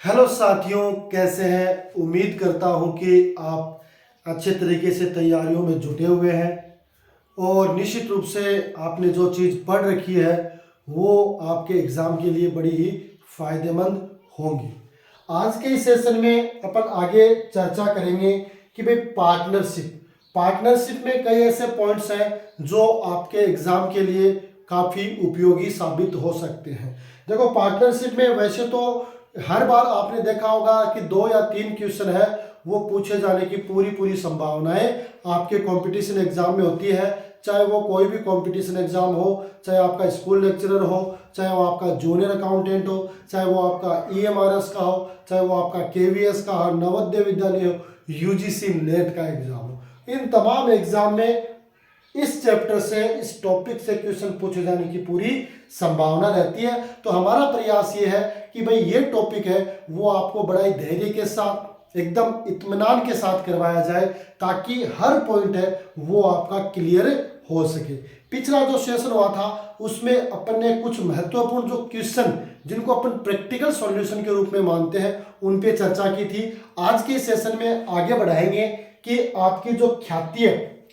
Hello साथियों, कैसे हैं। उम्मीद करता हूं कि आप अच्छे तरीके से तैयारियों में जुटे हुए हैं और निश्चित रूप से आपने जो चीज़ पढ़ रखी है वो आपके एग्ज़ाम के लिए बड़ी ही फायदेमंद होंगी। आज के इस सेशन में अपन आगे चर्चा करेंगे कि भाई पार्टनरशिप में कई ऐसे पॉइंट्स हैं जो आपके एग्ज़ाम के लिए काफ़ी उपयोगी साबित हो सकते हैं। देखो, पार्टनरशिप में वैसे तो हर बार आपने देखा होगा कि 2 या 3 क्वेश्चन है वो पूछे जाने की पूरी पूरी संभावनाएं आपके कंपटीशन एग्जाम में होती है। चाहे वो कोई भी कंपटीशन एग्जाम हो, चाहे आपका स्कूल लेक्चरर हो, चाहे वो आपका जूनियर अकाउंटेंट हो, चाहे वो आपका ईएमआरएस का हो, चाहे वो आपका केवीएस का हो, नवोदय विद्यालय हो, यूजीसी नेट का एग्जाम हो। इन तमाम एग्जाम में इस चैप्टर से, इस टॉपिक से क्वेश्चन पूछे जाने की पूरी संभावना रहती है। तो हमारा प्रयास ये है कि भाई ये टॉपिक है वो आपको बड़ा ही धैर्य के साथ, एकदम इत्मीनान के साथ करवाया जाए ताकि हर पॉइंट है वो आपका क्लियर हो सके। पिछला जो सेशन हुआ था उसमें अपन ने कुछ महत्वपूर्ण जो क्वेश्चन जिनको अपन प्रैक्टिकल सॉल्यूशन के रूप में मानते हैं उन पे चर्चा की थी। आज के सेशन में आगे बढ़ाएंगे कि आपकी जो ख्याति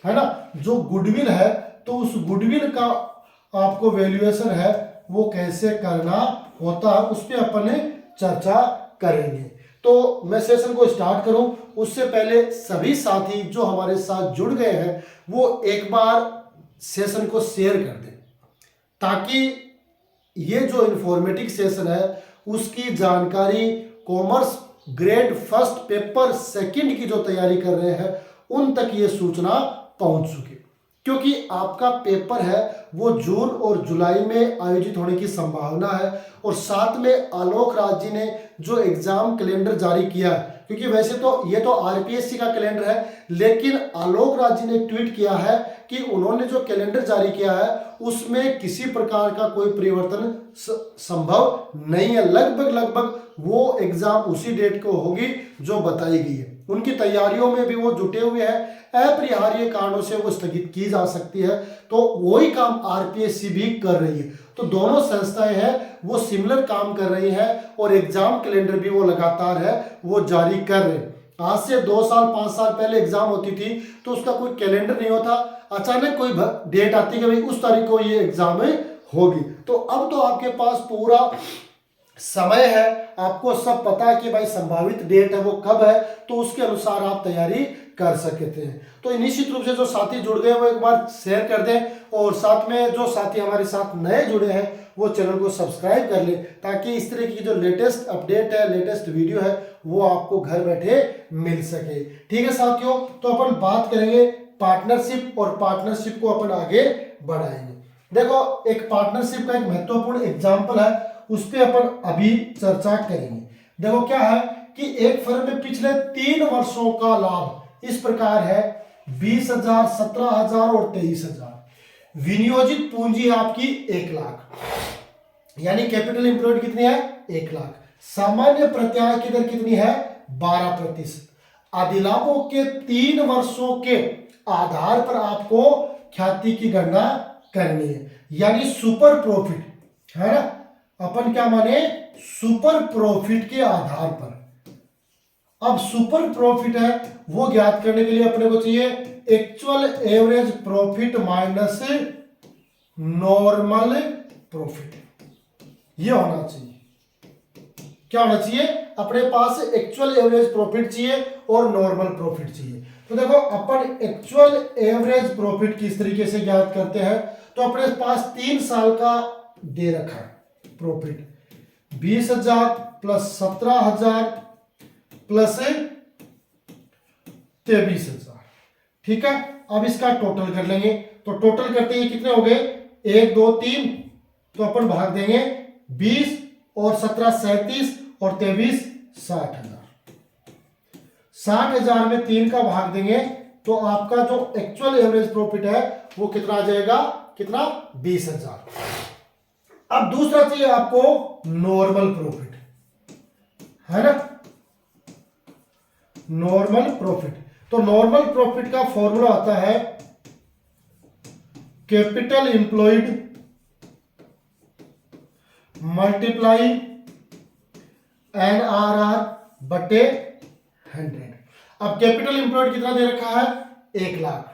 है ना, जो गुडविल है, तो उस गुडविल का आपको वैल्यूएशन है वो कैसे करना होता है उस पर अपन चर्चा करेंगे। तो मैं सेशन को स्टार्ट करूं उससे पहले सभी साथी जो हमारे साथ जुड़ गए हैं वो एक बार सेशन को शेयर कर दें ताकि ये जो इंफॉर्मेटिव सेशन है उसकी जानकारी commerce grade first paper second की जो तैयारी कर रहे हैं उन तक ये सूचना पहुंच सके, क्योंकि आपका पेपर है वो जून और जुलाई में आयोजित होने की संभावना है। और साथ में आलोक राज जी ने जो एग्जाम कैलेंडर जारी किया है, क्योंकि वैसे तो ये तो आरपीएससी का कैलेंडर है, लेकिन आलोक राज जी ने ट्वीट किया है कि उन्होंने जो कैलेंडर जारी किया है उसमें किसी प्रकार का कोई परिवर्तन संभव नहीं है। लगभग वो एग्जाम उसी डेट को होगी जो बताई गई है। उनकी तैयारियों में भी वो जुटे हुए हैं, अपरिहार्य कारणों से वो स्थगित की जा सकती है, तो वही काम आरपीएससी भी कर रही है। तो दोनों संस्थाएं हैं वो सिमिलर काम कर रही हैं और एग्जाम कैलेंडर भी वो लगातार है वो जारी कर रहे हैं। आज से 2 साल 5 साल पहले एग्जाम होती थी तो उसका कोई कैलेंडर नहीं होता, अचानक कोई डेट आती कि भाई उस तारीख को ये एग्जाम होगी। तो अब तो आपके पास पूरा समय है, आपको सब पता है कि भाई संभावित डेट है वो कब है, तो उसके अनुसार आप तैयारी कर सकते हैं। तो निश्चित रूप से जो साथी जुड़ गए वो एक बार शेयर कर दें और साथ में जो साथी हमारे साथ नए जुड़े हैं वो चैनल को सब्सक्राइब कर ले ताकि इस तरह की जो लेटेस्ट अपडेट है, लेटेस्ट वीडियो है वो आपको घर बैठे मिल सके। ठीक है साथियों, तो अपन बात करेंगे पार्टनरशिप और पार्टनरशिप को अपन आगे बढ़ाएंगे। देखो, एक पार्टनरशिप का एक महत्वपूर्ण एग्जाम्पल है उस पर अपन अभी चर्चा करेंगे। देखो क्या है कि एक फर्म में पिछले 3 वर्षों का लाभ इस प्रकार है 20,000, 17,000 और 23,000। विनियोजित पूंजी आपकी 1 लाख, यानी कैपिटल एम्प्लॉयड कितनी है 1 लाख। सामान्य प्रत्याय की दर कितनी है 12%। अधिलाभों के 3 वर्षों के आधार पर आपको ख्याति की गणना करनी है, यानी सुपर प्रॉफिट है ना। अपन क्या माने, सुपर प्रॉफिट के आधार पर। अब सुपर प्रॉफिट है वो ज्ञात करने के लिए अपने को चाहिए actual average profit minus normal profit. ये होना चाहिए, क्या होना चाहिए अपने पास, एक्चुअल एवरेज प्रॉफिट चाहिए और नॉर्मल प्रॉफिट चाहिए। तो देखो, अपन एक्चुअल एवरेज प्रॉफिट किस तरीके से ज्ञात करते हैं, तो अपने पास 3 साल का दे रखा है प्रॉफिट 20,000 प्लस 17,000 प्लस 23,000। ठीक है, अब इसका टोटल कर लेंगे। तो टोटल करते ही कितने हो गए 1 2 3, तो अपन भाग देंगे 20 और 17 37 और 23 60,000। 60,000 में 3 का भाग देंगे तो आपका जो एक्चुअल एवरेज प्रॉफिट है वो कितना आ जाएगा, कितना 20,000। अब दूसरा चाहिए आपको नॉर्मल प्रॉफिट, है ना, नॉर्मल प्रॉफिट। तो नॉर्मल प्रॉफिट का फॉर्मूला आता है कैपिटल एम्प्लॉयड मल्टीप्लाई NRR बटे 100। अब कैपिटल एम्प्लॉयड कितना दे रखा है, 1 लाख,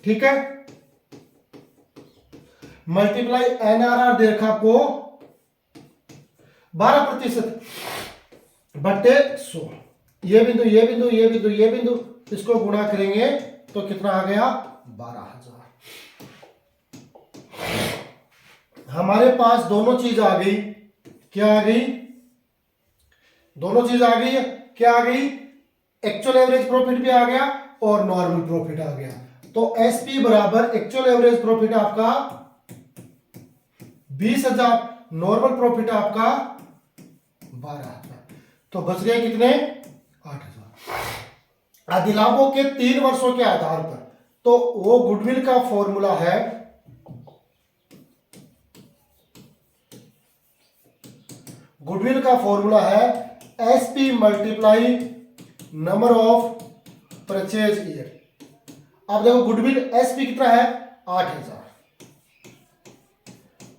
ठीक है, मल्टीप्लाई NRR दे रखा आपको 12% बटे 100। ये बिंदु ये बिंदु ये बिंदु ये बिंदु, इसको गुणा करेंगे तो कितना आ गया, 12,000। हमारे पास दोनों चीज आ गई, क्या आ गई, दोनों चीज आ गई है, क्या आ गई, एक्चुअल एवरेज प्रॉफिट भी आ गया और नॉर्मल प्रॉफिट आ गया। तो एसपी बराबर एक्चुअल एवरेज प्रॉफिट आपका 20,000, नॉर्मल प्रॉफिट आपका 12,000, तो बच गए कितने, 8,000। अधिलाभों के 3 वर्षों के आधार पर, तो वो गुडविल का फॉर्मूला है, गुडविल का फॉर्मूला है SP multiply number of purchase year. अब देखो गुडविल एसपी कितना है, 8,000,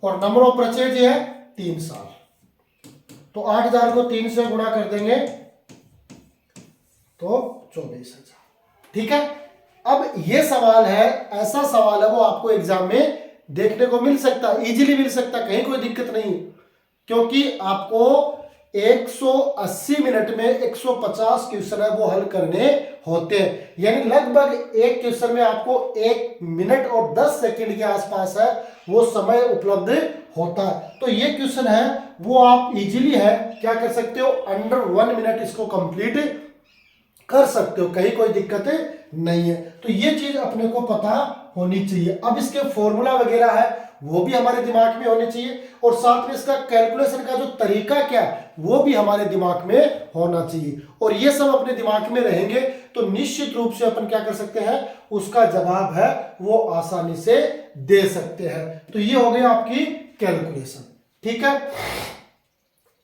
और नंबर ऑफ परचेज है 3 साल, तो 8,000 को 3 से गुणा कर देंगे तो 24,000, ठीक है। अब ये सवाल है, ऐसा सवाल है वो आपको एग्जाम में देखने को मिल सकता है, इजीली मिल सकता है, कहीं कोई दिक्कत नहीं, क्योंकि आपको 180 मिनट में 150 क्वेश्चन है वो हल करने होते हैं, यानी लगभग एक क्वेश्चन में आपको 1 मिनट और 10 सेकंड के आसपास है वो समय उपलब्ध होता है। तो ये क्वेश्चन है वो आप इजीली है क्या कर सकते हो, अंडर 1 मिनट इसको कंप्लीट कर सकते हो, कहीं कोई दिक्कत नहीं है। तो ये चीज अपने को पता होनी चाहिए। अब इसके फॉर्मूला वगैरह है वो भी हमारे दिमाग में होने चाहिए, और साथ में इसका कैलकुलेशन का जो तरीका क्या है वो भी हमारे दिमाग में होना चाहिए, और ये सब अपने दिमाग में रहेंगे तो निश्चित रूप से अपन क्या कर सकते हैं, उसका जवाब है वो आसानी से दे सकते हैं। तो ये हो गई आपकी कैलकुलेशन, ठीक है।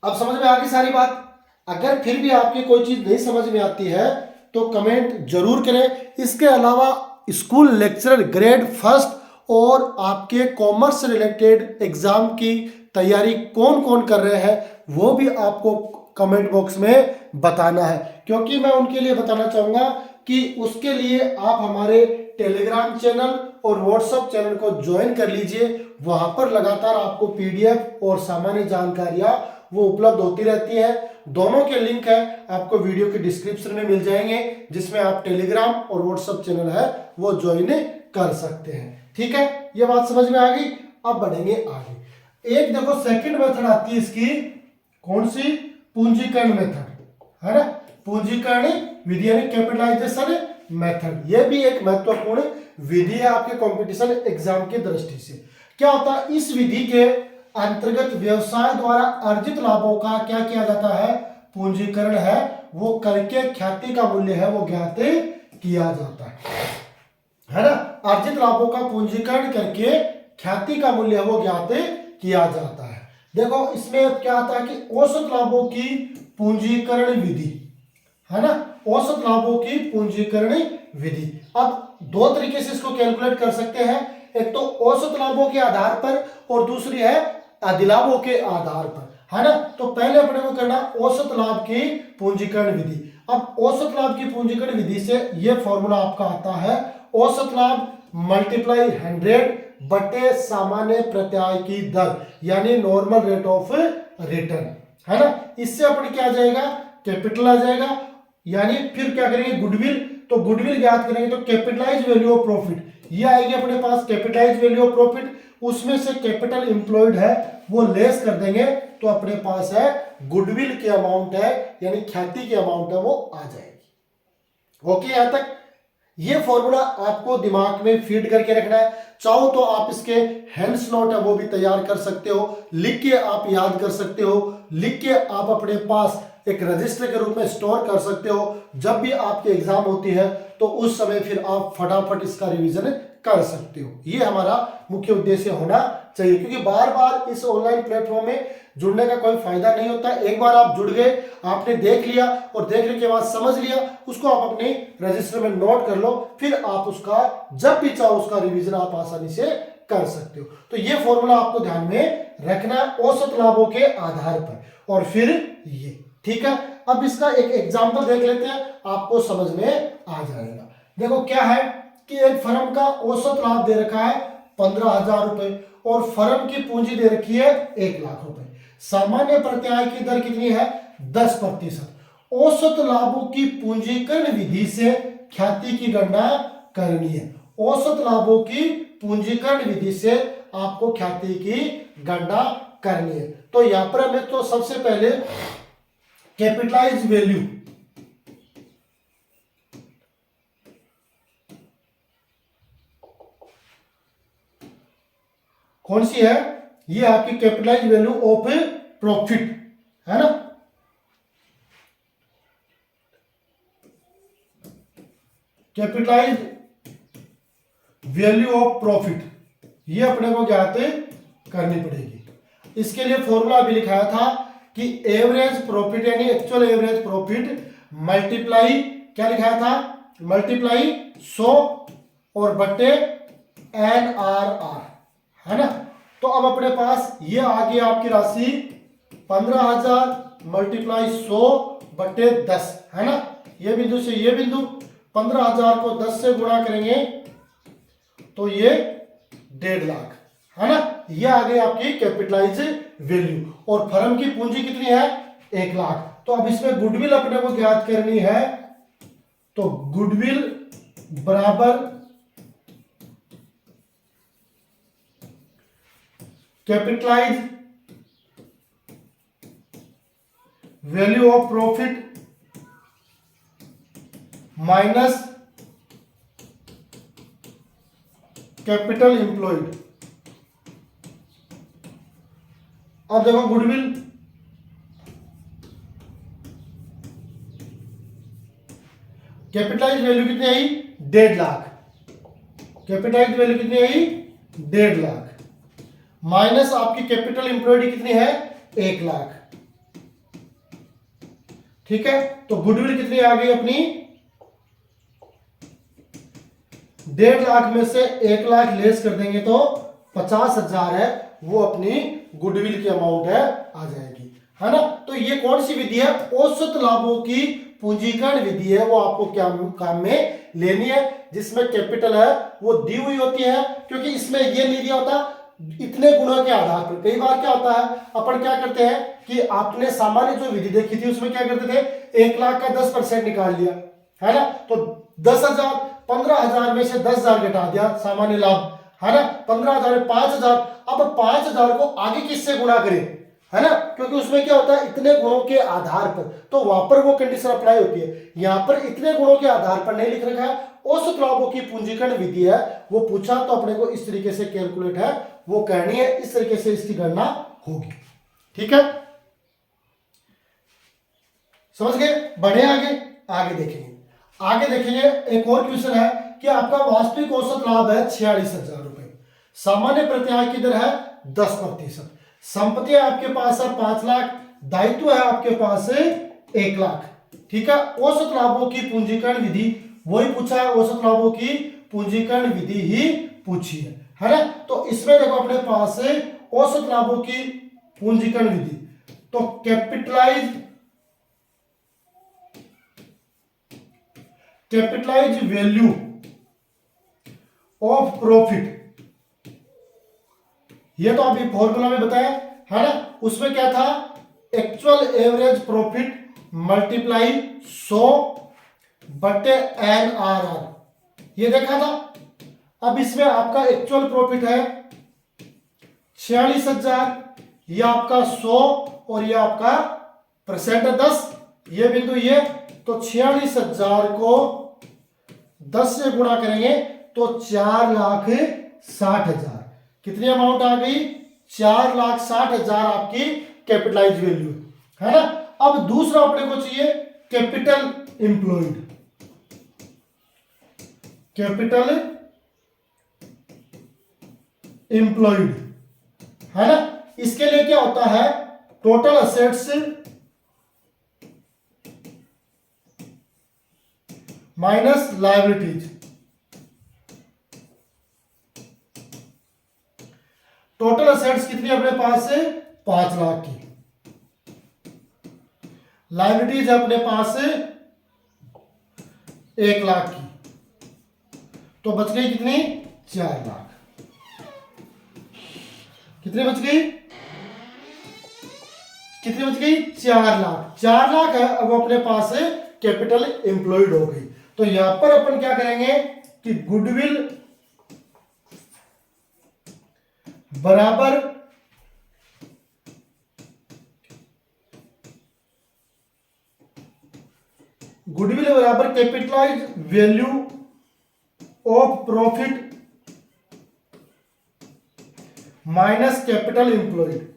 अब समझ में आ गई सारी बात। अगर फिर भी आपकी कोई चीज नहीं समझ में आती है तो कमेंट जरूर करें। इसके अलावा स्कूल लेक्चरर ग्रेड फर्स्ट और आपके कॉमर्स से रिलेटेड एग्जाम की तैयारी कौन कौन कर रहे हैं वो भी आपको कमेंट बॉक्स में बताना है, क्योंकि मैं उनके लिए बताना चाहूंगा कि उसके लिए आप हमारे टेलीग्राम चैनल और व्हाट्सएप चैनल को ज्वाइन कर लीजिए। वहां पर लगातार आपको पीडीएफ और सामान्य जानकारियां वो उपलब्ध होती रहती है। दोनों के लिंक है आपको वीडियो के डिस्क्रिप्शन में मिल जाएंगे, जिसमें आप टेलीग्राम और व्हाट्सएप चैनल है वो ज्वाइन कर सकते हैं, ठीक है। ये बात समझ में आ गई। अब बढ़ेंगे आगे। एक देखो सेकंड मेथड आती है इसकी, कौन सी, पूंजीकरण मेथड, है ना, पूंजीकरण विधि यानी कैपिटलाइजेशन मेथड। ये भी एक महत्वपूर्ण विधि है आपके कंपटीशन एग्जाम की दृष्टि से। क्या होता है, इस विधि के अंतर्गत व्यवसाय द्वारा अर्जित लाभों का क्या किया जाता है, पूंजीकरण है वो करके ख्याति का मूल्य है वो ज्ञात किया जाता है ना। अर्जित लाभों का पूंजीकरण करके ख्याति का मूल्य है वो ज्ञात किया जाता है। देखो इसमें क्या आता है कि औसत लाभों की पूंजीकरण विधि, है ना, औसत लाभों की पूंजीकरण विधि। अब 2 तरीके से इसको कैलकुलेट कर सकते हैं, एक तो औसत लाभों के आधार पर और दूसरी है अधिलाभों के आधार पर, है ना। तो पहले अपने को करना औसत लाभ की पूंजीकरण विधि। अब औसत लाभ की पूंजीकरण विधि से ये फॉर्मूला आपका आता है, औसत लाभ मल्टीप्लाई 100 बटे सामान्य प्रत्याय की दर यानी नॉर्मल रेट ऑफ रिटर्न, है ना। इससे अपन क्या आ जाएगा, कैपिटल आ जाएगा, यानी फिर क्या करेंगे, गुडविल, तो गुडविल ज्ञात करेंगे तो कैपिटलाइज वैल्यू ऑफ प्रॉफिट ये आएगी अपने पास, कैपिटलाइज वैल्यू ऑफ प्रॉफिट, उसमें से कैपिटल एम्प्लॉयड है वो लेस कर देंगे तो अपने पास है गुडविल की अमाउंट है यानी ख्याति की अमाउंट है वो आ जाएगी। ओके, यहां तक ये फॉर्मूला आपको दिमाग में फीड करके रखना है। चाहो तो आप इसके हैंड्स नोट है वो भी तैयार कर सकते हो, लिख के आप याद कर सकते हो, लिख के आप अपने पास एक रजिस्टर के रूप में स्टोर कर सकते हो। जब भी आपकी एग्जाम होती है तो उस समय फिर आप फटाफट इसका रिवीजन कर सकते हो। ये हमारा मुख्य उद्देश्य होना चाहिए, क्योंकि बार बार इस ऑनलाइन प्लेटफॉर्म में जुड़ने का कोई फायदा नहीं होता। एक बार आप जुड़ गए, आपने देख लिया और देखने के बाद समझ लिया, उसको आप अपने रजिस्टर में नोट कर लो, फिर आप उसका जब भी चाहो उसका रिवीजन आप आसानी से कर सकते हो। तो ये फॉर्मूला आपको ध्यान में रखना, औसत लाभों के आधार पर। और फिर ये ठीक है, अब इसका एक एग्जांपल देख लेते हैं, आपको समझ में आ जाएगा। देखो क्या है कि एक फर्म का औसत लाभ दे रखा है 15,000 रुपए और फर्म की पूंजी दे रखी है 1,00,000 रुपए। सामान्य प्रत्याय की दर कितनी है? 10%। औसत लाभों की पूंजीकरण विधि से ख्याति की गणना करनी है। औसत लाभों की पूंजीकरण विधि से आपको ख्याति की गणना करनी है। तो यहां पर हमें तो सबसे पहले कैपिटलाइज वैल्यू कौन सी है? ये आपकी कैपिटलाइज वैल्यू ऑफ प्रॉफिट है ना। कैपिटलाइज वैल्यू ऑफ प्रॉफिट ये अपने को ज्ञात करनी पड़ेगी। इसके लिए फॉर्मूला भी लिखाया था कि एवरेज प्रॉफिट यानी एक्चुअल एवरेज प्रॉफिट मल्टीप्लाई, क्या लिखाया था? मल्टीप्लाई 100 और बट्टे NRR, है ना। तो अब अपने पास ये आ गई आपकी राशि 15,000 मल्टीप्लाई 100 बट्टे 10, है ना। ये बिंदु से ये बिंदु 15,000 को 10 से गुणा करेंगे तो ये 1.5 लाख, है ना। ये आ गई आपकी कैपिटलाइज वैल्यू और फर्म की पूंजी कितनी है? 1,00,000। तो अब इसमें गुडविल अपने को ज्ञात करनी है। तो गुडविल बराबर capitalise value of profit minus capital employed. अब देखो गुडविल कैपिटलाइज वैल्यू कितनी आई? 1.5 लाख। कैपिटलाइज वैल्यू कितनी आई? 1.5 लाख माइनस आपकी कैपिटल एम्प्लॉयड कितनी है? 1 लाख। ठीक है, तो गुडविल कितनी आ गई अपनी? 1.5 लाख में से 1 लाख लेस कर देंगे तो 50,000 है, वो अपनी गुडविल की अमाउंट है, आ जाएगी, है ना। तो ये कौन सी विधि है? औसत लाभों की पूंजीकरण विधि है। वो आपको क्या काम में लेनी है, जिसमें कैपिटल है वो दी हुई होती है, क्योंकि इसमें ये नहीं दिया होता इतने गुणों के आधार पर। कई बार क्या होता है, अपन क्या करते हैं कि आपने सामान्य जो विधि देखी थी उसमें क्या करते थे, 1 लाख का 10% निकाल लिया, है ना। तो 10,000 15,000 में से 10,000 घटा दिया सामान्य लाभ, है ना। 15,000 में 5,000, अब 5,000 को आगे किससे गुणा करें, है ना, क्योंकि उसमें क्या होता है इतने गुणों के आधार पर, तो वहां पर वो कंडीशन अप्लाई होती है। यहां पर इतने गुणों के आधार पर नहीं लिख रखा है, औसत लाभों की पूंजीकरण विधि है, वो पूछा तो अपने को इस तरीके से कैलकुलेट है वो करनी है, इस तरीके से इसकी गणना होगी। ठीक है, समझ गए? बढ़े आगे, आगे देखेंगे। आगे देखेंगे एक और क्वेश्चन है कि आपका वास्तविक औसत लाभ है 46,000 रुपए, सामान्य प्रत्याय की दर है 10%, संपत्ति आपके पास है 5 लाख, दायित्व है आपके पास 1 लाख। ठीक है, औसत लाभों की पूंजीकरण विधि वही पूछा है, औसत लाभों की पूंजीकरण विधि ही पूछी है ना। तो इसमें देखो अपने पास औसत लाभों की पूंजीकरण विधि, तो कैपिटलाइज वैल्यू ऑफ प्रॉफिट, ये तो अभी फॉर्मूला में बताया है ना। उसमें क्या था, एक्चुअल एवरेज प्रॉफिट मल्टीप्लाई 100 बटे NRR, ये देखा था। अब इसमें आपका एक्चुअल प्रॉफिट है 46,000, ये आपका 100 और ये आपका परसेंट 10, ये बिंदु ये, तो 46,000 को 10 से गुणा करेंगे तो 4,60,000, कितनी अमाउंट आ गई? 4,60,000 आपकी कैपिटलाइज वैल्यू, है ना। अब दूसरा अपने को चाहिए कैपिटल एम्प्लॉयड, कैपिटल एम्प्लॉयड, है ना। इसके लिए क्या होता है, total assets minus liabilities, total assets कितनी अपने पास है 5 लाख की, लायबिलिटीज है अपने पास 1,00,000 की, तो बच गई कितनी? 4,00,000। कितनी बच गई? कितनी बच गई? 4,00,000। 4,00,000 है, अब अपने पास कैपिटल एम्प्लॉयड हो गई। तो यहां पर अपन क्या करेंगे कि गुडविल बराबर capitalise value of profit minus capital employed.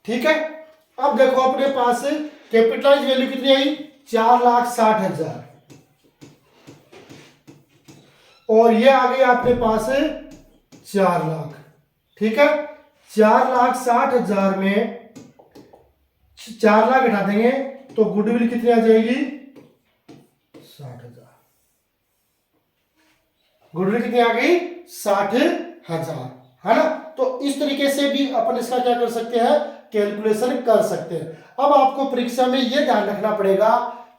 ठीक है, अब देखो अपने पास कैपिटलाइज वैल्यू कितनी आई? 4,60,000, और ये आ गई आपके पास 4,00,000। ठीक है, 4,60,000 में 4,00,000 घटा देंगे तो गुडविल कितनी आ जाएगी? 60,000। गुडविल कितनी आ गई? 60,000, है ना। तो इस तरीके से भी अपन इसका क्या कर सकते हैं? कैलकुलेशन कर सकते हैं। अब आपको परीक्षा में यह ध्यान रखना पड़ेगा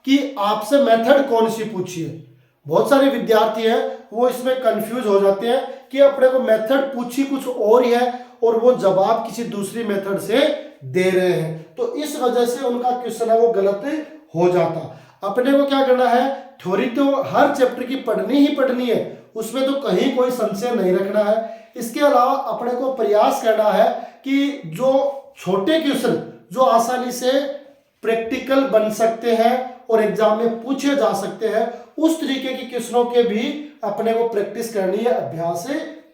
कि आपसे मेथड कौन सी पूछी है। बहुत सारे विद्यार्थी हैं वो इसमें कंफ्यूज हो जाते हैं कि अपने को मेथड पूछी कुछ और ही है और वो जवाब किसी दूसरी मेथड से दे रहे हैं, तो इस वजह से उनका क्वेश्चन है वो गलत हो जाता। अपने को क्या करना है? थ्योरी तो हर चैप्टर की पढ़नी ही पढ़नी है, उसमें तो कहीं कोई संशय नहीं रखना है। इसके अलावा अपने को प्रयास करना है कि जो छोटे क्वेश्चन जो आसानी से प्रैक्टिकल बन सकते हैं और एग्जाम में पूछे जा सकते हैं, उस तरीके के क्वेश्चनों के भी अपने को प्रैक्टिस करनी है, अभ्यास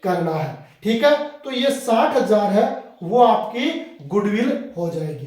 करना है। ठीक है, तो ये 60,000 है वो आपकी गुडविल हो जाएगी।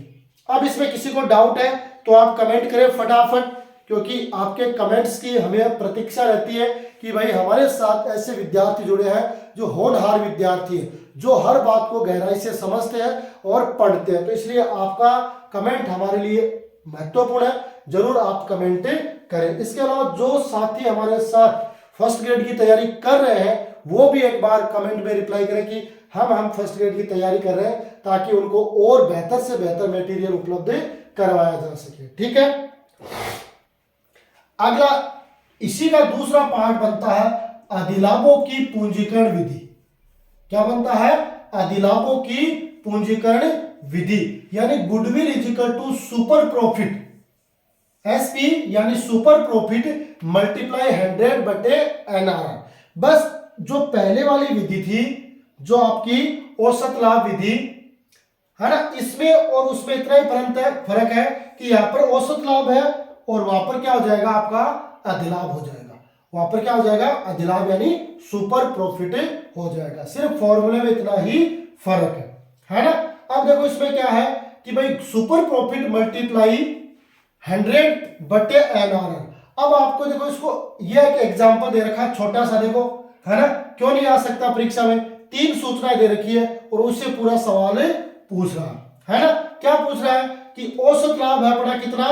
अब इसमें किसी को डाउट है तो आप कमेंट करें फटाफट, क्योंकि आपके कमेंट्स की हमें प्रतीक्षा रहती है कि भाई हमारे साथ ऐसे विद्यार्थी जुड़े हैं जो होनहार विद्यार्थी हैं, जो हर बात को गहराई से समझते हैं और पढ़ते हैं। तो इसलिए आपका कमेंट हमारे लिए महत्वपूर्ण है, जरूर आप कमेंट करें। इसके अलावा जो साथी हमारे साथ फर्स्ट ग्रेड की तैयारी कर रहे हैं वो भी एक बार कमेंट में रिप्लाई करें कि हम फर्स्ट ग्रेड की तैयारी कर रहे हैं, ताकि उनको और बेहतर से बेहतर मटेरियल उपलब्ध करवाया जा सके। ठीक है, अगला इसी का दूसरा पार्ट बनता है अधिलाभों की पूंजीकरण विधि। क्या बनता है? अधिलाभों की पूंजीकरण विधि, यानी goodwill is equal to super profit, SP यानी सुपर प्रॉफिट मल्टीप्लाई 100 बटे एनआरआर। बस जो पहले वाली विधि थी, जो आपकी औसत लाभ विधि है ना, इसमें और उसमें इतना ही फर्क है कि यहां पर औसत लाभ है और वहां पर क्या हो जाएगा? आपका अधिलाभ हो जाएगा। वहां पर क्या हो जाएगा? अधिलाभ यानी सुपर प्रॉफिट हो जाएगा। सिर्फ फॉर्मूले में इतना ही फर्क है ना। अब देखो इसमें क्या है कि भाई सुपर प्रॉफिट मल्टीप्लाई 100 बटे एनआरआर। अब आपको देखो इसको ये एक एग्जांपल दे रखा है छोटा सा, देखो है ना, क्यों नहीं आ सकता परीक्षा में? 3 सूचनाएं दे रखी है और उससे पूरा सवाल पूछ रहा है ना। क्या पूछ रहा है कि औसत लाभ है अपना कितना?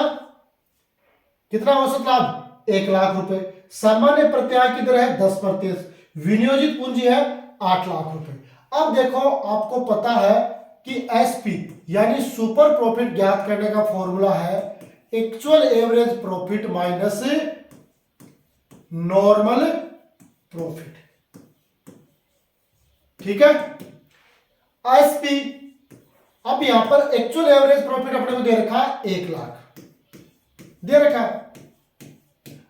कितना औसत लाभ? 1,00,000 रुपए। सामान्य प्रत्याय की दर है 10%। विनियोजित पूंजी है 8,00,000 रुपए। अब देखो आपको पता है कि एसपी यानी सुपर प्रॉफिट ज्ञात करने का फॉर्मूला है actual average profit minus normal profit. ठीक है, एसपी। अब यहां पर एक्चुअल एवरेज प्रॉफिट अपने को दे रखा है 1,00,000 दे रखा है,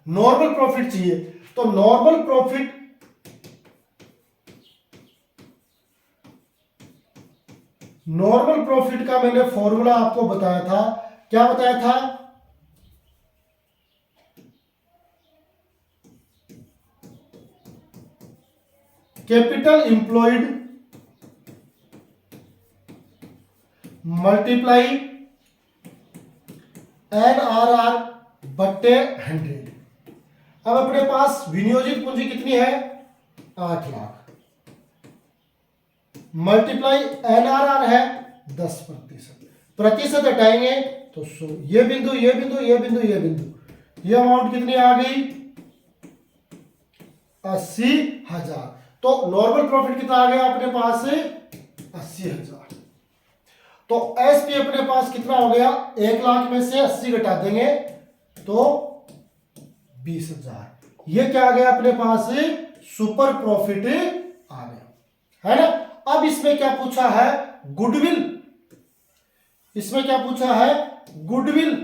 नॉर्मल प्रॉफिट चाहिए। तो नॉर्मल प्रॉफिट का मैंने फॉर्मूला आपको बताया था। क्या बताया था? कैपिटल एम्प्लॉयड मल्टीप्लाई एनआरआर बटे 100। अब अपने पास विनियोजित पूंजी कितनी है? 8,00,000 मल्टीप्लाई एनआरआर है 10%। प्रतिशत हटाएंगे तो 100। ये बिंदु, ये बिंदु, ये बिंदु, ये बिंदु, ये अमाउंट कितनी आ गई? 80,000। तो नॉर्मल प्रॉफिट कितना आ गया अपने पास 80,000। तो एसपी अपने पास कितना हो गया, 1,00,000 में से 80 घटा देंगे तो 20,000। ये क्या आ गया अपने पास, सुपर प्रॉफिट आ गया, है ना। अब इसमें क्या पूछा है, गुडविल। इसमें क्या पूछा है, गुडविल।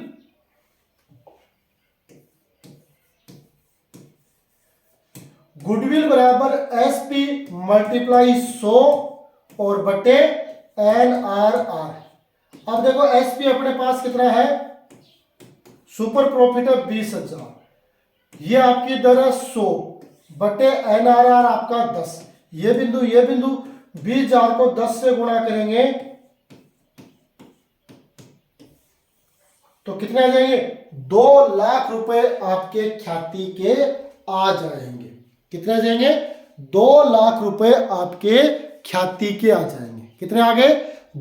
गुडविल बराबर एसपी मल्टीप्लाई 100 और बटे एनआरआर। अब देखो एसपी अपने पास कितना है, सुपर प्रॉफिट है 20,000, ये आपकी दर है 100 बटे एनआरआर आपका 10। ये बिंदु 20,000 को 10 से गुणा करेंगे तो कितने आ जाएंगे, 2,00,000 रुपए आपके ख्याति के आ जाएंगे। कितने आ जाएंगे, 2,00,000 रुपए आपके ख्याति के आ जाएंगे। कितने आ गए,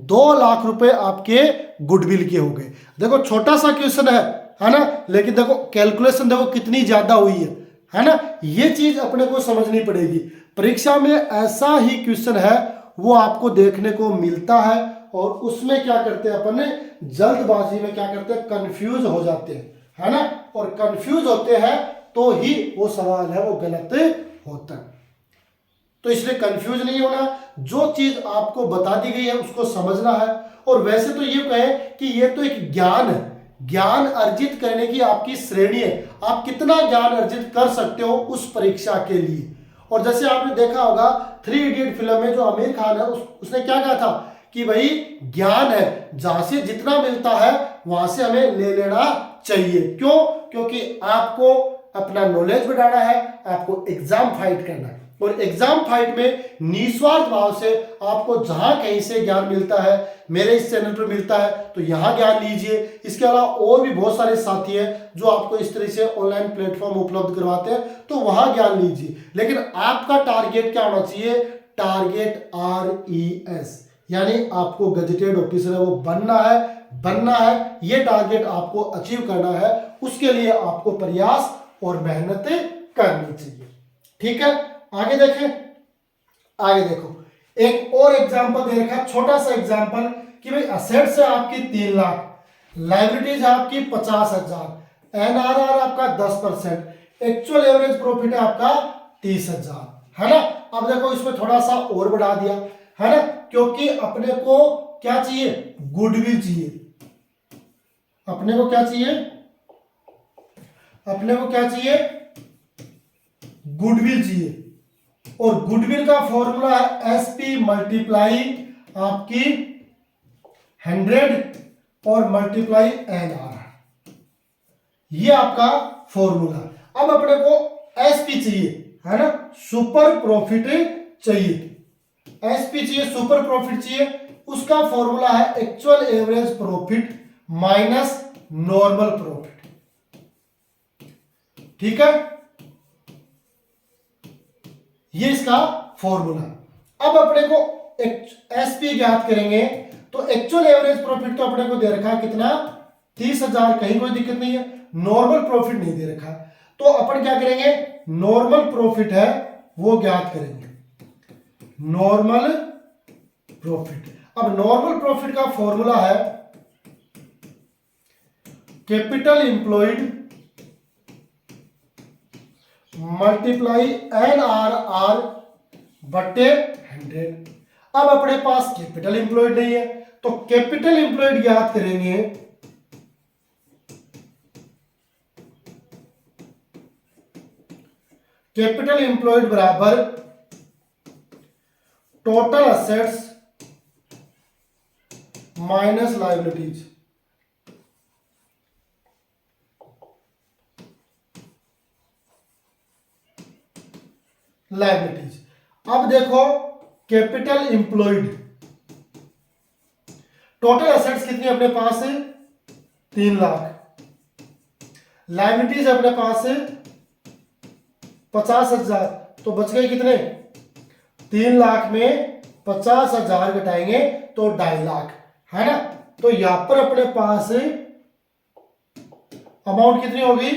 2,00,000 रुपए आपके गुडविल के हो गए। देखो छोटा सा क्वेश्चन है ना, लेकिन देखो कैलकुलेशन देखो कितनी ज्यादा हुई है ना। ये चीज अपने को समझनी पड़ेगी। परीक्षा में ऐसा ही क्वेश्चन है वो आपको देखने को मिलता है और उसमें क्या करते हैं अपन, जल्दबाजी में क्या करते हैं, कंफ्यूज हो जाते हैं, है ना। और कंफ्यूज होते हैं तो ही वो सवाल है वो गलत होता है। तो इसलिए कंफ्यूज नहीं होना, जो चीज आपको बता दी गई है उसको समझना है। और वैसे तो ये कहें कि ये तो एक ज्ञान है, ज्ञान अर्जित करने की आपकी श्रेणी है, आप कितना ज्ञान अर्जित कर सकते हो उस परीक्षा के लिए। और जैसे आपने देखा होगा 3 इडियट फिल्म में जो आमिर खान है उसने क्या कहा था कि भाई ज्ञान है, जहां से जितना मिलता है वहां से हमें ले लेना चाहिए। क्यों, क्योंकि आपको अपना नॉलेज बढ़ाना है, आपको एग्जाम फाइट करना है। और एग्जाम फाइट में निस्वार्थ भाव से आपको जहां कहीं से ज्ञान मिलता है, मेरे इस चैनल पर मिलता है तो यहां ज्ञान लीजिए। इसके अलावा और भी बहुत सारे साथी हैं जो आपको इस तरह से ऑनलाइन प्लेटफॉर्म उपलब्ध करवाते हैं, तो वहां ज्ञान लीजिए। लेकिन आपका टारगेट क्या होना चाहिए, टारगेट RES, यानी आपको गजेटेड ऑफिसर है वो बनना है। ये टारगेट आपको अचीव करना है, उसके लिए आपको प्रयास और मेहनत करनी चाहिए। ठीक है, आगे देखें। आगे देखो, एक और एग्जांपल दे रखा है, छोटा सा एग्जांपल कि भाई असेट्स है आपकी 3,00,000, लायबिलिटीज है आपकी 50,000, एनआरआर आपका 10%, एक्चुअल एवरेज प्रॉफिट है आपका 30,000, है ना। अब देखो इसमें थोड़ा सा और बढ़ा दिया, है ना, क्योंकि अपने को क्या चाहिए, गुडविल चाहिए। अपने को क्या चाहिए, अपने को क्या चाहिए, गुडविल चाहिए। और गुडविल का फॉर्मूला है एसपी मल्टीप्लाई आपकी 100 और मल्टीप्लाई एनआर, ये आपका फॉर्मूला। अब अपने को एसपी चाहिए, है ना, सुपर प्रॉफिट चाहिए। एसपी चाहिए, सुपर प्रॉफिट चाहिए, उसका फॉर्मूला है actual average profit minus normal profit. ठीक है, ये इसका फॉर्मूला। अब अपने को एसपी ज्ञात करेंगे तो एक्चुअल एवरेज प्रॉफिट तो अपने को दे रखा है कितना, 30,000, कहीं कोई दिक्कत नहीं है। नॉर्मल प्रॉफिट नहीं दे रखा, तो अपन क्या करेंगे, नॉर्मल प्रॉफिट है वो ज्ञात करेंगे, नॉर्मल प्रॉफिट। अब नॉर्मल प्रॉफिट का फॉर्मूला है कैपिटल इंप्लॉयड मल्टीप्लाई एनआरआर बटे 100। अब अपने पास कैपिटल इंप्लॉयड नहीं है तो कैपिटल इंप्लॉयड ज्ञात करेंगे, कैपिटल इंप्लॉयड बराबर total assets minus liabilities. Liabilities. अब देखो कैपिटल इंप्लॉयड, टोटल एसेट्स कितनी अपने पास है, 3,00,000, लायबिलिटीज अपने पास है 50,000, तो बच गए कितने, 3,00,000 में 50,000 घटाएंगे तो 2.5 लाख, है ना। तो यहां पर अपने पास अमाउंट कितनी होगी,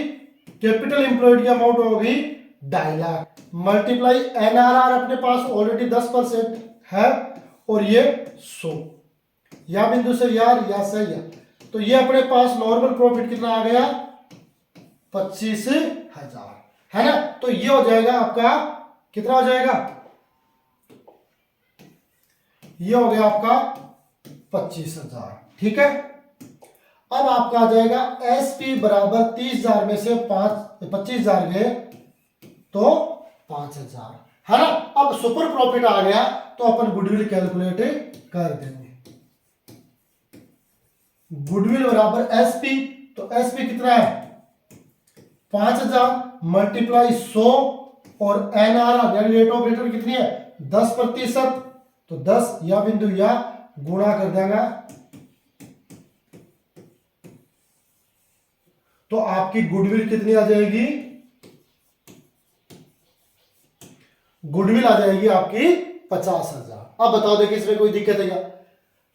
कैपिटल इंप्लॉयड की अमाउंट होगी 2.5 लाख मल्टीप्लाई NRR अपने पास ऑलरेडी 10% है और ये 100 या बिंदु से यार या से या, तो ये अपने पास नॉर्मल प्रॉफिट कितना आ गया 25,000 है ना। तो ये हो जाएगा आपका कितना हो जाएगा, ये हो गया आपका 25,000। ठीक है, अब आपका आ जाएगा एसपी बराबर 30,000 में से 25,000 गए तो 5,000 है ना। अब सुपर प्रॉफिट आ गया तो अपन गुडविल कैलकुलेट कर देंगे। गुडविल बराबर एसपी, तो एसपी कितना है 5,000 मल्टीप्लाई 100 और एनआरआर यानी रेट ऑफ रिटर्न कितनी है 10%, तो 10 या बिंदु या गुणा कर देगा तो आपकी गुडविल कितनी आ जाएगी, गुडविल आ जाएगी आपकी 50,000। अब बताओ देखिए इसमें कोई दिक्कत है क्या,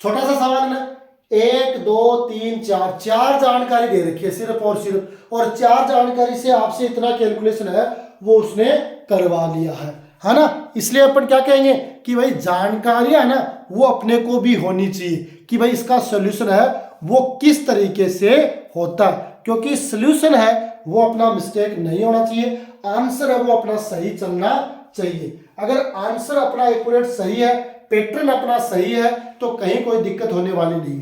छोटा सा सवाल है ना, 1 2 3 4 चार जानकारी दे रखी है सिर्फ और सिर्फ, और चार जानकारी से आपसे इतना कैलकुलेशन है वो उसने करवा लिया है ना। इसलिए अपन क्या कहेंगे कि भाई जानकारी है ना वो अपने को भी होनी चाहिए कि भाई इसका सॉल्यूशन है वो किस तरीके से होता है, क्योंकि सॉल्यूशन है वो अपना मिस्टेक नहीं होना चाहिए, आंसर है वो अपना सही चलना चाहिए। अगर आंसर अपना एक्यूरेट सही है, पैटर्न अपना सही है, तो कहीं कोई दिक्कत होने वाली नहीं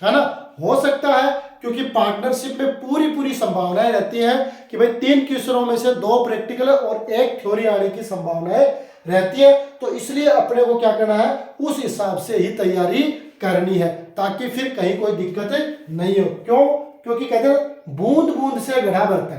है ना। हो सकता है क्योंकि पार्टनरशिप में पूरी संभावनाएं रहती हैं कि भाई 3 क्वेश्चनों में से 2 प्रैक्टिकल और 1 थ्योरी आने की संभावनाएं रहती है, तो इसलिए अपने को क्या करना है उस हिसाब से ही तैयारी करनी है ताकि फिर कहीं कोई दिक्कत नहीं हो। क्यों, क्योंकि कहते हैं बूंद बूंद से गड्ढा भरता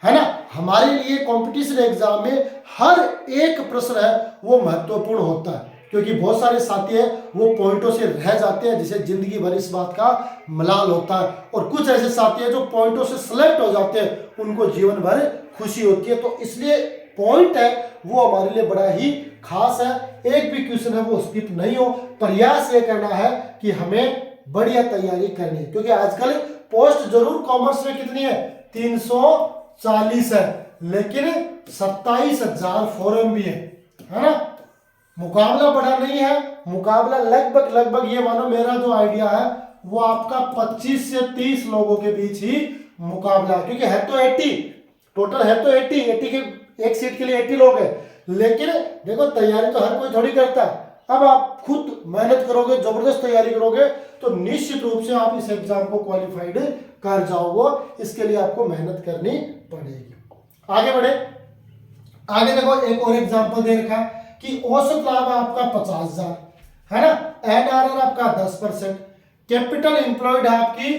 है ना। हमारे लिए कंपटीशन एग्जाम में हर एक प्रश्न है वो महत्वपूर्ण होता है, क्योंकि बहुत सारे साथी हैं वो पॉइंटों से रह जाते हैं जिसे जिंदगी भर इस बात का मलाल होता है, और कुछ ऐसे साथी हैं जो पॉइंटों से सिलेक्ट हो जाते हैं उनको जीवन भर खुशी होती है। तो इसलिए पॉइंट है वो हमारे लिए बड़ा ही खास है, एक भी क्वेश्चन है वो स्किप नहीं हो। प्रयास ये करना है कि हमें बढ़िया तैयारी करनी है, क्योंकि आजकल पोस्ट जरूर कॉमर्स में कितनी है 340 है, लेकिन 27,000 फॉर्म भी है ना। मुकाबला बड़ा नहीं है, मुकाबला लगभग ये मानो मेरा जो आइडिया है वो आपका 25 से 30 लोगों के बीच ही मुकाबला है, क्योंकि है तो 80 टोटल, है तो 80 के एक सीट के लिए 80 लोग हैं, लेकिन देखो तैयारी तो हर कोई थोड़ी करता है। अब आप खुद मेहनत करोगे, जबरदस्त तैयारी करोगे तो निश्चित रूप से आप इस एग्जाम को क्वालिफाइड कर जाओगे। इसके लिए आपको मेहनत करनी पड़ेगी। आगे बढ़े, आगे देखो एक और एग्जांपल दे रखा है कि औसत लाभ आपका 50,000 है ना, एनआरआर आपका 10%, कैपिटल एम्प्लॉयड आपकी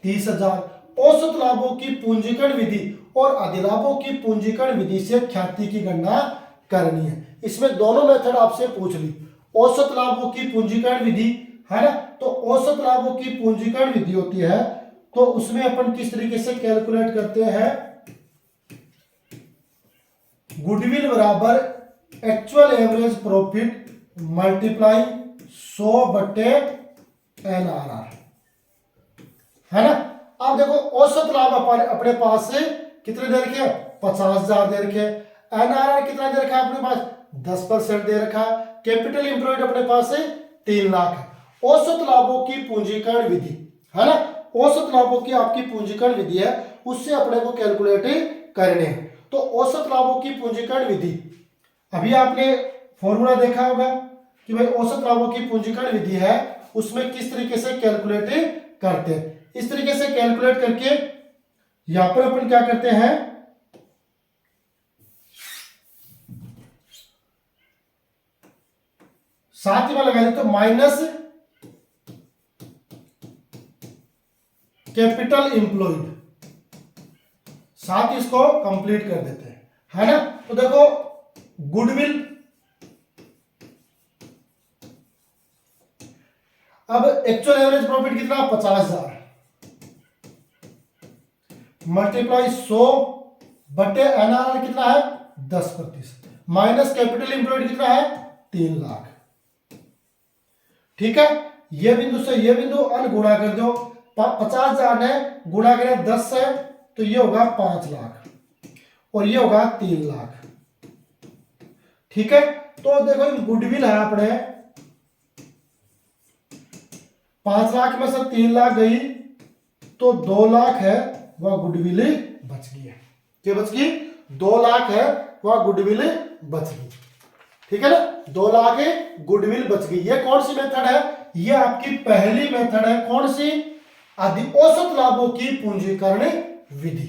30,000, औसत लाभों की पूंजीकरण विधि और अधिलाभों की पूंजीकरण विधि से ख्याति की गणना करनी है। इसमें दोनों मेथड आपसे पूछ ली, औसत लाभों की पूंजीकरण विधि है ना, तो औसत लाभों की पूंजीकरण विधि होती है तो उसमें अपन किस तरीके से कैलकुलेट करते हैं, गुडविल बराबर actual average profit multiply 100/NRR है ना। अब देखो औसत लाभ अपने पास से कितने दे रखे 50,000 दे रखे, एनआरआर कितना दे रखा है अपने पास 10% दे रखा, कैपिटल एम्प्लॉयड अपने पास से 3 लाख है। औसत लाभों की पूंजीकरण विधि है ना, औसत लाभों की आपकी पूंजीकरण विधि है उससे अपने को कैलकुलेट करने हैं। तो औसत लाभों की पूंजीकरण विधि अभी आपने फॉर्मूला देखा होगा कि भाई औसत लाभों की पूंजीकरण विधि है उसमें किस तरीके से कैलकुलेट करते हैं। इस तरीके से कैलकुलेट करके यहां पर अपन क्या करते हैं, साथ ही में लगा देते तो माइनस कैपिटल एम्प्लॉयड, साथ ही इसको कंप्लीट कर देते हैं है ना। तो देखो गुडविल, अब एक्चुअल एवरेज प्रॉफिट कितना 50,000 मल्टीप्लाई 100/NRR कितना है 10%, माइनस कैपिटल एम्प्लॉयड कितना है 3 लाख। ठीक है, ये बिंदु से ये बिंदु गुणा कर दो, 50,000 है गुणा करें 10 से तो ये होगा 5 लाख, और ये होगा 3 लाख। ठीक है, तो देखो गुडविल है अपने 5 लाख में से 3 लाख गई तो 2 लाख है वह गुडविल बच गई है। क्या बच गई? 2 लाख है वह गुडविल बच गई। ठीक है ना, 2 लाख गुडविल बच गई। ये कौन सी मेथड है? ये आपकी पहली मेथड है। कौन सी? औसत लाभों की पूंजीकरण विधि।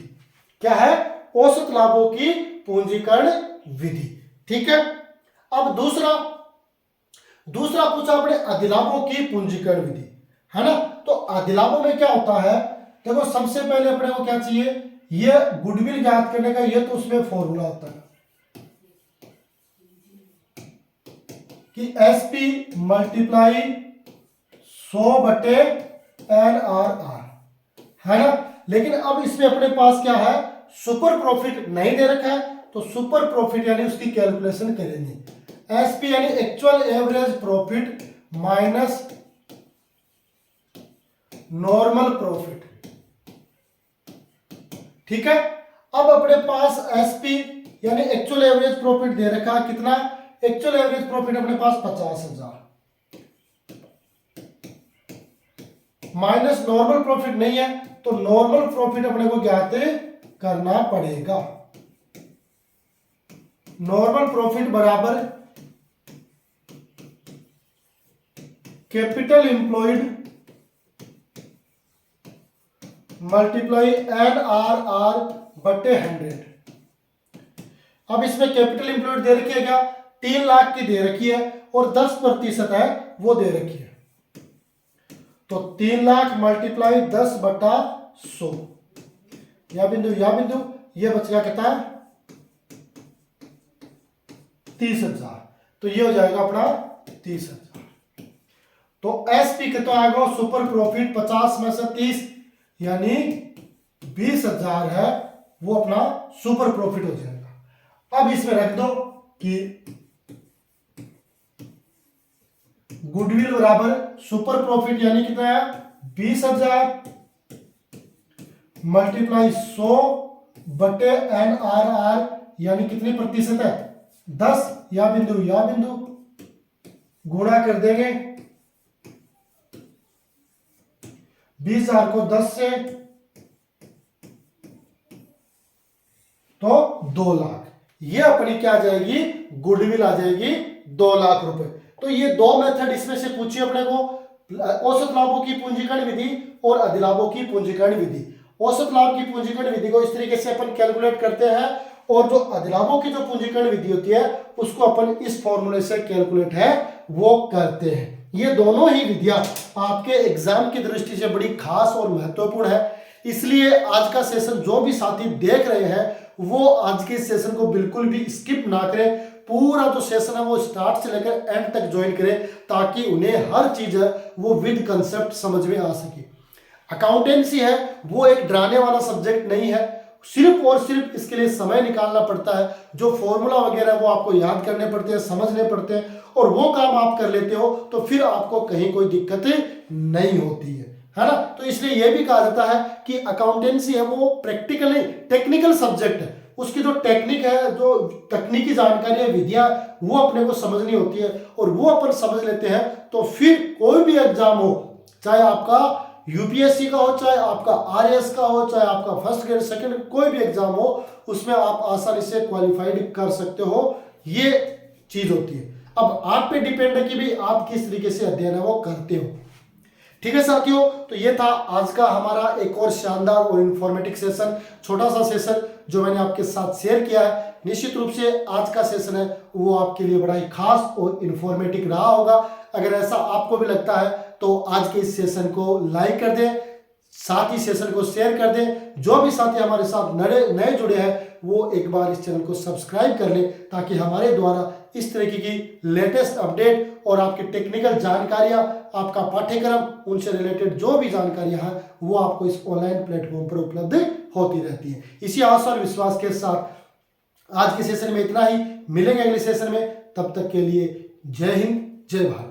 क्या है? औसत लाभों की पूंजीकरण विधि। ठीक है, अब दूसरा पूछा अपने अधिलाभों की पूंजीकरण विधि, है ना। तो अधिलाभों में क्या होता है? देखो सबसे पहले अपने को क्या चाहिए? ये गुडविल ज्ञात करने का ये तो उसमें फॉर्मूला होता है कि SP मल्टीप्लाई 100/NRR, है ना। लेकिन अब इसमें अपने पास क्या है? सुपर प्रॉफिट नहीं दे रखा है, तो सुपर प्रॉफिट यानी उसकी कैलकुलेशन करेंगे। SP यानी actual average profit minus normal profit. ठीक है, अब अपने पास SP यानी एक्चुअल एवरेज प्रॉफिट दे रखा है कितना? एक्चुअल एवरेज प्रॉफिट अपने पास 50,000 माइनस नॉर्मल प्रॉफिट नहीं है, तो नॉर्मल प्रॉफिट अपने को ज्ञात करना पड़ेगा। नॉर्मल प्रॉफिट बराबर कैपिटल एम्प्लॉयड मल्टीप्लाई NRR/100। अब इसमें कैपिटल एम्प्लॉयड दे रखी है क्या? 3 लाख की दे रखी है और 10% है वो दे रखी है, तो 3 लाख मल्टीप्लाई 10/100। या बिंदु ये बच गया कितना? 30,000। तो ये हो जाएगा अपना 30,000। तो SP कितना आएगा? सुपर प्रॉफिट 50 में से 30 यानी 20,000 है, वो अपना सुपर प्रॉफिट हो जाएगा। अब इसमें रख दो कि गुडविल बराबर सुपर प्रॉफिट यानी कितना है? 20,000 मल्टीप्लाई 100/NRR यानी कितनी प्रतिशत है? 10। या बिंदु गुणा कर देंगे 20,000 को 10 से तो 2 लाख। ये अपनी क्या आ जाएगी? गुडविल आ जाएगी 2 लाख रुपए। तो ये 2 मेथड इसमें से पूछी अपने को, औसत लाभों की पूंजीकरण विधि और अधिलाभों की पूंजीकरण विधि। औसत लाभ की पूंजीकरण विधि को इस तरीके से अपन कैलकुलेट करते हैं, और जो अधिलाभों की जो पूंजीकरण विधि होती है उसको अपन इस फॉर्मूले से कैलकुलेट है वो करते हैं। ये दोनों ही विधियां आपके एग्जाम की दृष्टि से बड़ी खास और महत्वपूर्ण है, इसलिए आज का सेशन जो भी साथी देख रहे हैं वो आज के सेशन को बिल्कुल भी स्किप ना करें, पूरा जो सेशन है वो स्टार्ट से लेकर एंड तक ज्वाइन करें, ताकि उन्हें हर चीज है वो विद कंसेप्ट समझ में आ सके। अकाउंटेंसी है वो एक डराने वाला सब्जेक्ट नहीं है, सिर्फ और सिर्फ इसके लिए समय निकालना पड़ता है, जो फॉर्मूला वगैरह वो आपको याद करने पड़ते हैं, समझने पड़ते हैं, और वो काम आप कर लेते हो तो फिर आपको कहीं कोई दिक्कत नहीं होती है ना। तो इसलिए यह भी कहा जाता है कि अकाउंटेंसी है वो प्रैक्टिकली टेक्निकल सब्जेक्ट है, उसकी जो टेक्निक है, जो तकनीकी जानकारी है, विधियां, वो अपने को समझनी होती है, और वो अपन समझ लेते हैं तो फिर कोई भी एग्जाम हो, चाहे आपका यूपीएससी का हो, चाहे आपका आरएएस का हो, चाहे आपका फर्स्ट ग्रेड सेकंड कोई भी एग्जाम हो, उसमें आप आसानी से क्वालिफाइड कर सकते हो। ये चीज होती है। अब आप पे डिपेंड है कि भाई आप किस तरीके से अध्ययन है वो करते हो। ठीक है साथियों, तो ये था आज का हमारा एक और शानदार और इंफॉर्मेटिव सेशन, छोटा सा सेशन जो मैंने आपके साथ शेयर किया है। निश्चित रूप से आज का सेशन है वो आपके लिए बड़ा ही खास और इंफॉर्मेटिव रहा होगा। अगर ऐसा आपको भी लगता है तो आज के इस सेशन को लाइक कर दें, साथ ही सेशन को शेयर कर दें। जो भी साथी हमारे साथ नए जुड़े हैं वो एक बार इस चैनल को सब्सक्राइब कर लें, ताकि हमारे द्वारा इस तरीके की लेटेस्ट अपडेट और आपकी टेक्निकल जानकारियां, आपका पाठ्यक्रम, उनसे रिलेटेड जो भी जानकारियां हैं वो आपको इस ऑनलाइन प्लेटफॉर्म पर उपलब्ध होती रहती है। इसी आशा और विश्वास के साथ आज के सेशन में इतना ही, मिलेंगे अगले सेशन में, तब तक के लिए जय हिंद, जय भारत।